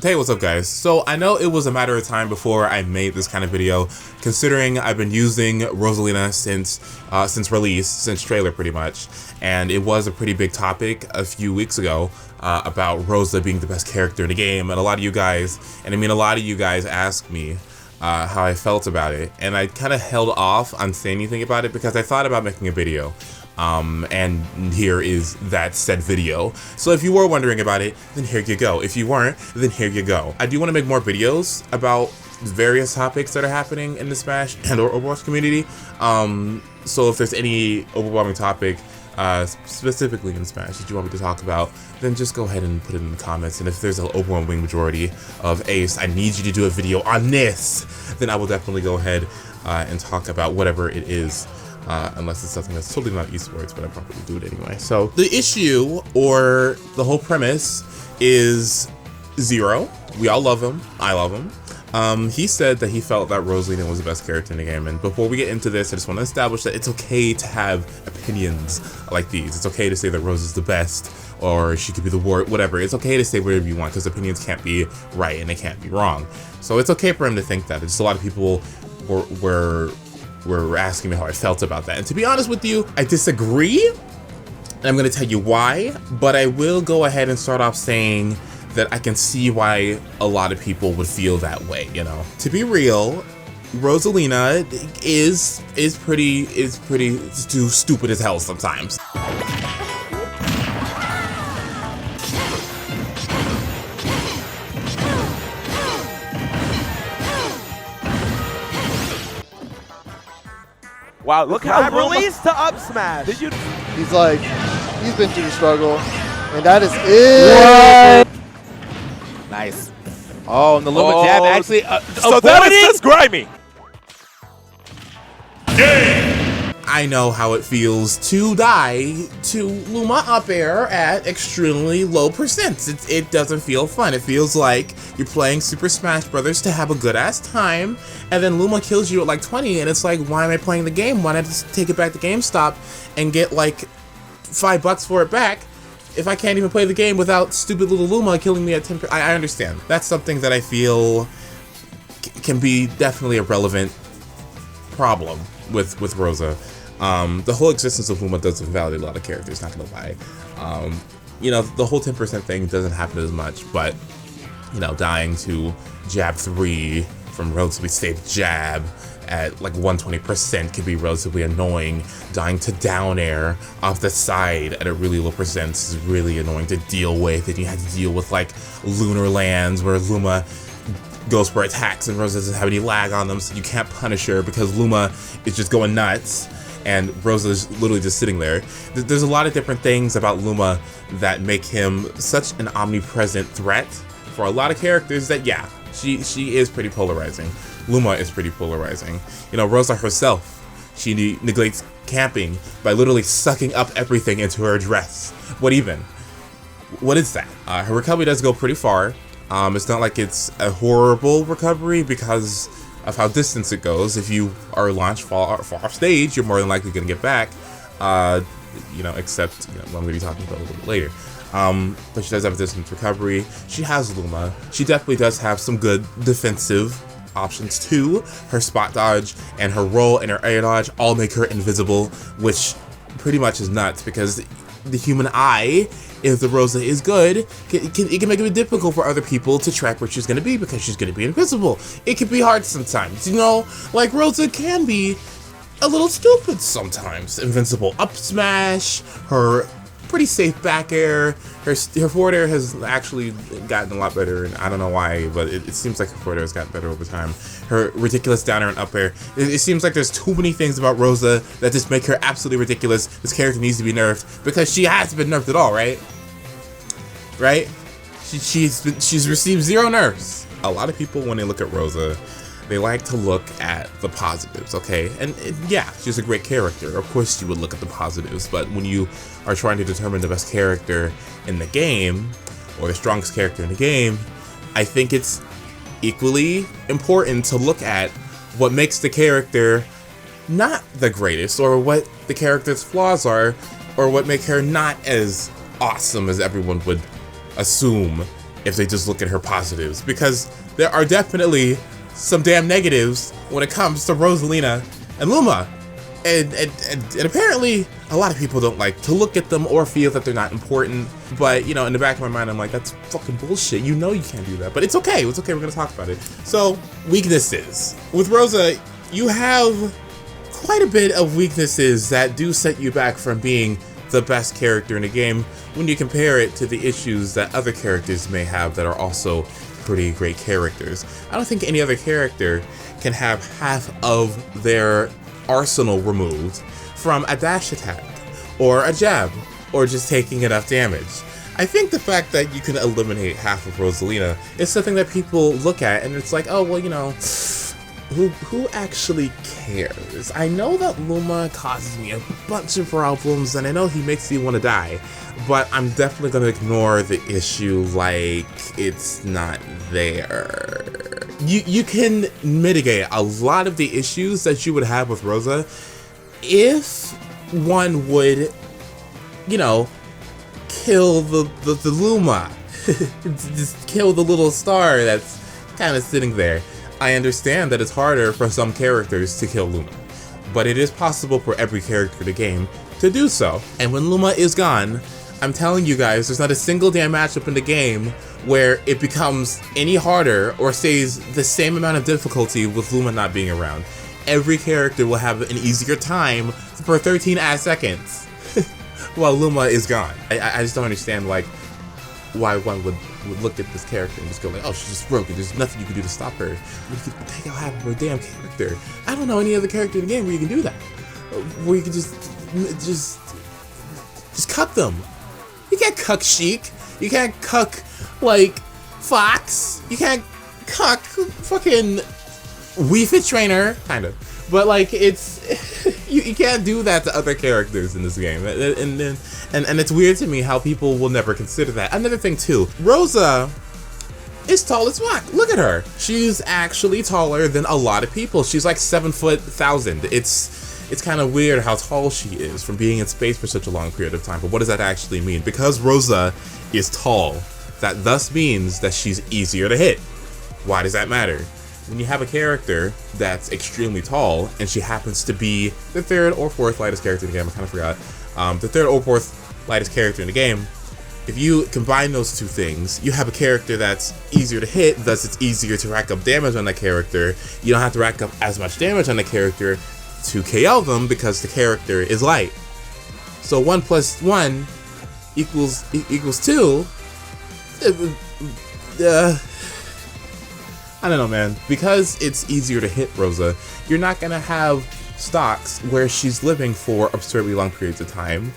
Hey, what's up guys? So I know it was a matter of time before I made this kind of video, considering I've been using Rosalina since release, since trailer pretty much, and it was a pretty big topic a few weeks ago about Rosa being the best character in the game, and a lot of you guys asked me how I felt about it, and I kind of held off on saying anything about it because I thought about making a video. And here is that said video. So if you were wondering about it, then here you go. If you weren't, then here you go. I do want to make more videos about various topics that are happening in the Smash and or Overwatch community. So if there's any overwhelming topic, specifically in Smash that you want me to talk about, then just go ahead and put it in the comments. And if there's an overwhelming majority of Ace, I need you to do a video on this, then I will definitely go ahead and talk about whatever it is. Unless it's something that's totally not esports, but I probably do it anyway. So the issue, or the whole premise, is Zero. We all love him. I love him. He said that he felt that Rosalina was the best character in the game. And before we get into this, I just want to establish that it's okay to have opinions like these. It's okay to say that Rose is the best, or she could be the worst, whatever. It's okay to say whatever you want, because opinions can't be right and they can't be wrong. So it's okay for him to think that. It's just a lot of people were asking me how I felt about that. And to be honest with you, I disagree. And I'm going to tell you why. But I will go ahead and start off saying that I can see why a lot of people would feel that way, you know. To be real, Rosalina is pretty stupid as hell sometimes. Wow, look how released to up smash. He's been through the struggle, and that is it. What? Nice. Oh, and the Luma jab actually so that is just grimy. I know how it feels to die to Luma up air at extremely low percents. It doesn't feel fun. It feels like you're playing Super Smash Brothers to have a good ass time, and then Luma kills you at like 20, and it's like, why am I playing the game? Why not just take it back to GameStop and get like $5 for it back if I can't even play the game without stupid little Luma killing me at 10%? I understand. That's something that I feel can be definitely a relevant problem with Rosa. The whole existence of Luma does invalidate a lot of characters, not gonna lie. You know, the whole 10% thing doesn't happen as much, but, you know, dying to jab 3 from relatively safe jab at like 120% can be relatively annoying. Dying to down air off the side at a really low percent is really annoying to deal with, and you have to deal with like lunar lands where Luma goes for attacks and Rosa doesn't have any lag on them, so you can't punish her because Luma is just going nuts and Rosa's literally just sitting there. There's a lot of different things about Luma that make him such an omnipresent threat for a lot of characters that, yeah, she is pretty polarizing. Luma is pretty polarizing. You know, Rosa herself, she neglects camping by literally sucking up everything into her dress. What is that? Her recovery does go pretty far. It's not like it's a horrible recovery because of how distant it goes. If you are launched far off stage, you're more than likely going to get back. You know, except, you know, what I'm going to be talking about a little bit later. But she does have a distant recovery. She has Luma. She definitely does have some good defensive options too. Her spot dodge and her roll and her air dodge all make her invisible, which pretty much is nuts because the human eye, if the Rosa is good, it can make it difficult for other people to track where she's going to be because she's going to be invisible. It can be hard sometimes, you know, like Rosa can be a little stupid sometimes. Invincible up smash, her pretty safe back air, her forward air has actually gotten a lot better, and I don't know why, but it seems like her forward air has gotten better over time. Her ridiculous down air and up air, it seems like there's too many things about Rosa that just make her absolutely ridiculous. This character needs to be nerfed because she hasn't been nerfed at all, right? Right? She's received 0 nerfs. A lot of people, when they look at Rosa, they like to look at the positives, okay? And yeah, she's a great character. Of course you would look at the positives, but when you are trying to determine the best character in the game, or the strongest character in the game, I think it's equally important to look at what makes the character not the greatest, or what the character's flaws are, or what make her not as awesome as everyone would assume if they just look at her positives, because there are definitely some damn negatives when it comes to Rosalina and Luma. And apparently a lot of people don't like to look at them or feel that they're not important. But, you know, in the back of my mind, I'm like, that's fucking bullshit. You know you can't do that. But it's okay. It's okay. We're going to talk about it. So, weaknesses. With Rosa, you have quite a bit of weaknesses that do set you back from being the best character in the game when you compare it to the issues that other characters may have that are also pretty great characters. I don't think any other character can have half of their arsenal removed from a dash attack or a jab or just taking enough damage. I think the fact that you can eliminate half of Rosalina is something that people look at and it's like, oh, well, you know, who actually cares? I know that Luma causes me a bunch of problems and I know he makes me want to die, but I'm definitely going to ignore the issue like it's not there. You can mitigate a lot of the issues that you would have with Rosa if one would, you know, kill the Luma. Just kill the little star that's kind of sitting there. I understand that it's harder for some characters to kill Luma, but it is possible for every character in the game to do so. And when Luma is gone, I'm telling you guys, there's not a single damn matchup in the game where it becomes any harder or stays the same amount of difficulty with Luma not being around. Every character will have an easier time for 13 seconds while Luma is gone. I just don't understand like why one would look at this character and just go like, oh, she's just broken. There's nothing you can do to stop her. You can take out half of her damn character. I don't know any other character in the game where you can do that. Where you can just cut them. You can't cuck Sheik. You can't cuck, like, Fox. You can't cuck fucking Wii Fit Trainer. Kind of. But, like, it's... you can't do that to other characters in this game. And it's weird to me how people will never consider that. Another thing, too. Rosa is tall as fuck. Look at her. She's actually taller than a lot of people. She's like 7'1,000". It's kind of weird how tall she is from being in space for such a long period of time, but what does that actually mean? Because Rosa is tall, that thus means that she's easier to hit. Why does that matter? When you have a character that's extremely tall, and she happens to be the third or fourth lightest character in the game, I kind of forgot, the third or fourth lightest character in the game, if you combine those two things, you have a character that's easier to hit, thus it's easier to rack up damage on that character. You don't have to rack up as much damage on the character to KO them because the character is light. So 1 + 1 equals 2. I don't know, man. Because it's easier to hit Rosa, you're not gonna have stocks where she's living for absurdly long periods of time,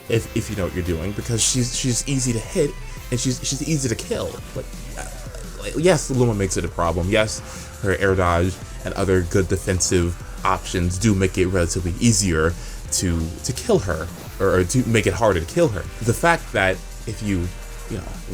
if you know what you're doing, because she's easy to hit and she's easy to kill. Like, yes, Luma makes it a problem. Yes, her air dodge and other good defensive options do make it relatively easier to kill her, or to make it harder to kill her. The fact that if you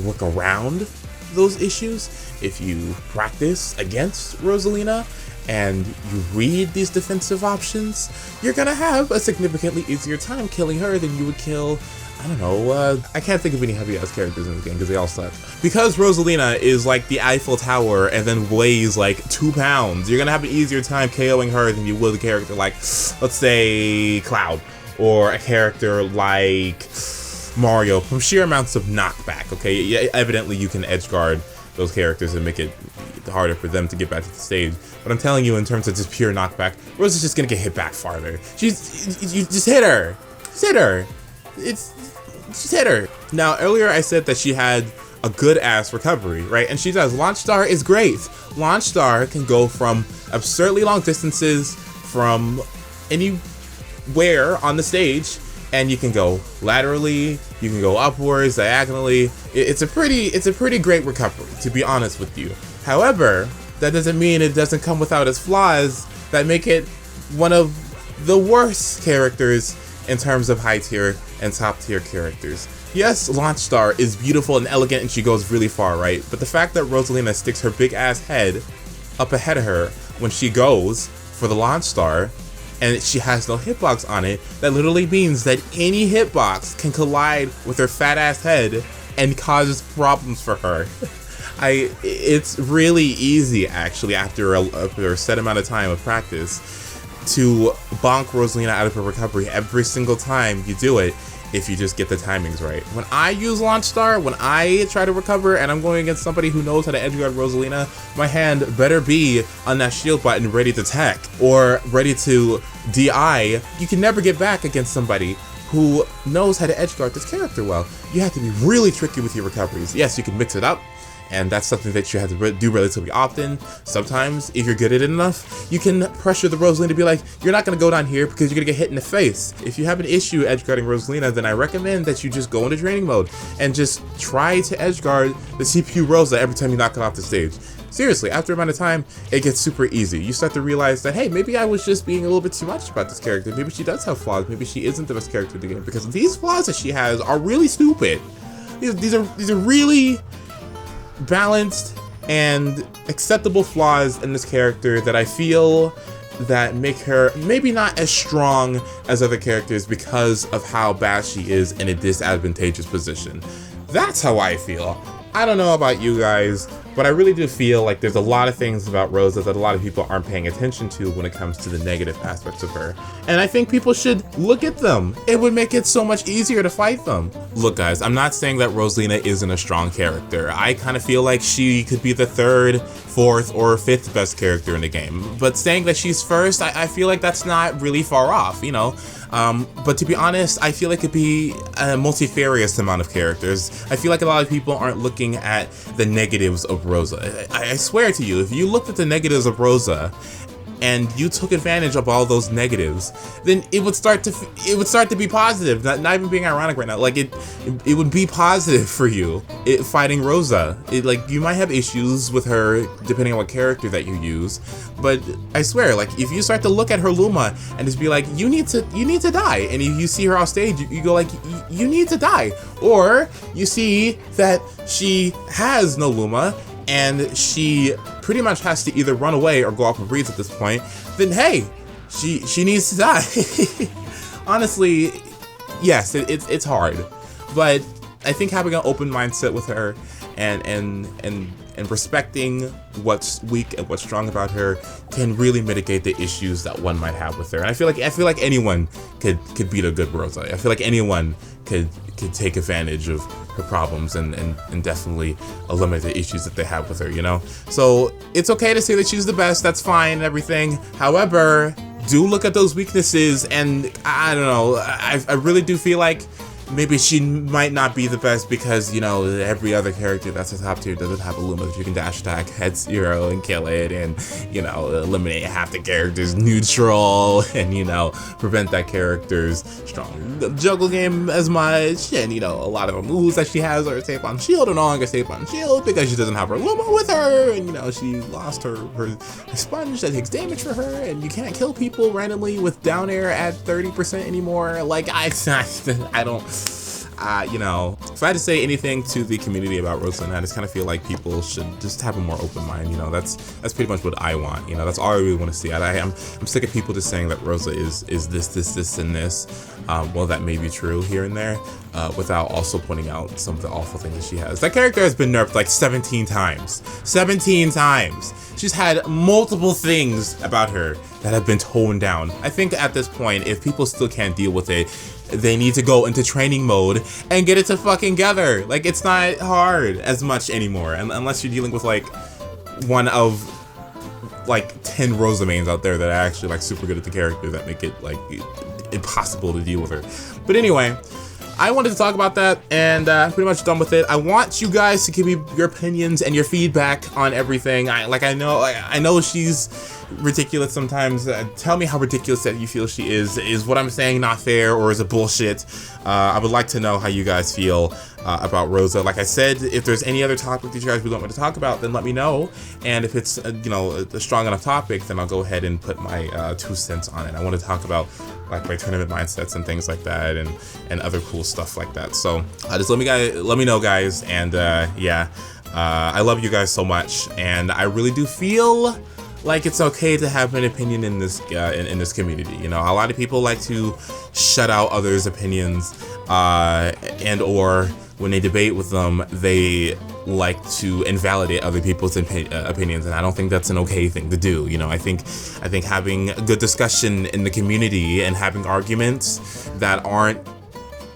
work around those issues, if you practice against Rosalina and you read these defensive options, you're gonna have a significantly easier time killing her than you would kill, I don't know, I can't think of any heavy-ass characters in this game because they all suck. Because Rosalina is like the Eiffel Tower and then weighs like 2 pounds, you're gonna have an easier time KOing her than you would a character like, let's say, Cloud, or a character like Mario, from sheer amounts of knockback, okay? Yeah, evidently you can edge guard those characters and make it harder for them to get back to the stage. But I'm telling you, in terms of just pure knockback, Rosa's just gonna get hit back farther. You just hit her. Just hit her. Just hit her. Now, earlier I said that she had a good-ass recovery, right? And she does. Launch Star is great. Launch Star can go from absurdly long distances from anywhere on the stage, and you can go laterally, you can go upwards, diagonally. It's a pretty great recovery, to be honest with you. However, that doesn't mean it doesn't come without its flaws that make it one of the worst characters in terms of high tier and top tier characters. Yes, Launch Star is beautiful and elegant and she goes really far, right? But the fact that Rosalina sticks her big ass head up ahead of her when she goes for the Launch Star, and she has no hitbox on it, that literally means that any hitbox can collide with her fat ass head and causes problems for her. It's really easy, actually, after a set amount of time of practice, to bonk Rosalina out of her recovery every single time you do it, if you just get the timings right. When I use Launch Star, when I try to recover and I'm going against somebody who knows how to edgeguard Rosalina, my hand better be on that shield button ready to tech or ready to DI. You can never get back against somebody who knows how to edgeguard this character well. You have to be really tricky with your recoveries. Yes, you can mix it up, and that's something that you have to do relatively often. Sometimes, if you're good at it enough, you can pressure the Rosalina to be like, you're not going to go down here because you're going to get hit in the face. If you have an issue edgeguarding Rosalina, then I recommend that you just go into training mode and just try to edgeguard the CPU Rosa every time you knock it off the stage. Seriously, after a amount of time, it gets super easy. You start to realize that, hey, maybe I was just being a little bit too much about this character. Maybe she does have flaws. Maybe she isn't the best character in the game, because these flaws that she has are really stupid. These are really balanced and acceptable flaws in this character that I feel that make her maybe not as strong as other characters because of how bad she is in a disadvantageous position. That's how I feel. I don't know about you guys, but I really do feel like there's a lot of things about Rosa that a lot of people aren't paying attention to when it comes to the negative aspects of her. And I think people should look at them. It would make it so much easier to fight them. Look guys, I'm not saying that Rosalina isn't a strong character. I kind of feel like she could be the 3rd, 4th, or 5th best character in the game. But saying that she's first, I feel like that's not really far off, you know? But to be honest, I feel like it could be a multifarious amount of characters. I feel like a lot of people aren't looking at the negatives of Rosa. I swear to you, if you looked at the negatives of Rosa and you took advantage of all those negatives, then it would start to be positive. Not even being ironic right now. Like it would be positive for you fighting Rosa. Like you might have issues with her depending on what character that you use, but I swear, like if you start to look at her Luma and just be like, you need to die, and if you see her off stage, you go like, you need to die, or you see that she has no Luma and she pretty much has to either run away or go off and breathe at this point, then hey, she needs to die. Honestly, yes, it's hard, but I think having an open mindset with her and respecting what's weak and what's strong about her can really mitigate the issues that one might have with her. And I feel like anyone could beat a good Rosa. I feel like anyone could take advantage of her problems and definitely eliminate the issues that they have with her, you know? So it's okay to say that she's the best, that's fine and everything. However, do look at those weaknesses, and I don't know, I really do feel like maybe she might not be the best because, you know, every other character that's a top tier doesn't have a Luma that you can dash attack head zero and kill it and, you know, eliminate half the character's neutral and, you know, prevent that character's strong juggle game as much. And, you know, a lot of the moves that she has are tape on shield are no longer tape on shield because she doesn't have her Luma with her, and, you know, she lost her sponge that takes damage for her, and you can't kill people randomly with down air at 30% anymore. Like, I don't... you know, if I had to say anything to the community about Rosalina, I just kind of feel like people should just have a more open mind. You know, that's pretty much what I want. You know, that's all I really want to see. I'm sick of people just saying that Rosa is this, and this. Well, that may be true here and there, without also pointing out some of the awful things that she has. That character has been nerfed like 17 times. 17 times. She's had multiple things about her that have been toned down. I think at this point, if people still can't deal with it, they need to go into training mode and get it to fucking together. Like, it's not hard as much anymore, unless you're dealing with like one of like 10 Rosa mains out there that are actually like super good at the character that make it like impossible to deal with her. But anyway, I wanted to talk about that, and pretty much done with it. I want you guys to give me your opinions and your feedback on everything. I know she's ridiculous sometimes. Tell me how ridiculous that you feel she is. Is what I'm saying not fair, or is it bullshit? I would like to know how you guys feel about Rosa. Like I said, if there's any other topic that you guys would want me to talk about, then let me know. And if it's you know, a strong enough topic, then I'll go ahead and put my 2 cents on it. I want to talk about like my tournament mindsets and things like that, and other cool stuff like that. So just let me know, guys. And yeah, I love you guys so much, and I really do feel like it's okay to have an opinion in this community. You know, a lot of people like to shut out others' opinions and or when they debate with them, they like to invalidate other people's opinions, and I don't think that's an okay thing to do. You know, I think having a good discussion in the community and having arguments that aren't,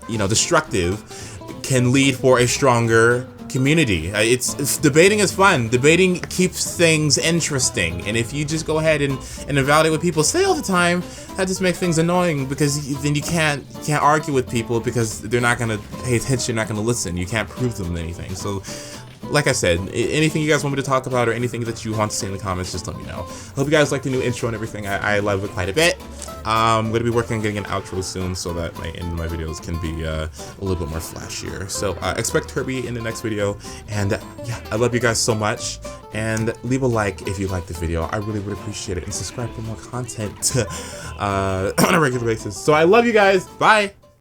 you know, destructive can lead for a stronger community. It's debating is fun. Debating keeps things interesting, and if you just go ahead and invalidate what people say all the time, that just makes things annoying, because then you can't argue with people because they're not gonna pay attention, not gonna listen. You can't prove them anything. So, like I said, anything you guys want me to talk about or anything that you want to say in the comments, just let me know. I hope you guys like the new intro and everything. I love it quite a bit. I'm going to be working on getting an outro soon so that my end of my videos can be a little bit more flashier. So expect Kirby in the next video. And yeah, I love you guys so much. And leave a like if you like the video. I really would appreciate it. And subscribe for more content on a regular basis. So I love you guys. Bye.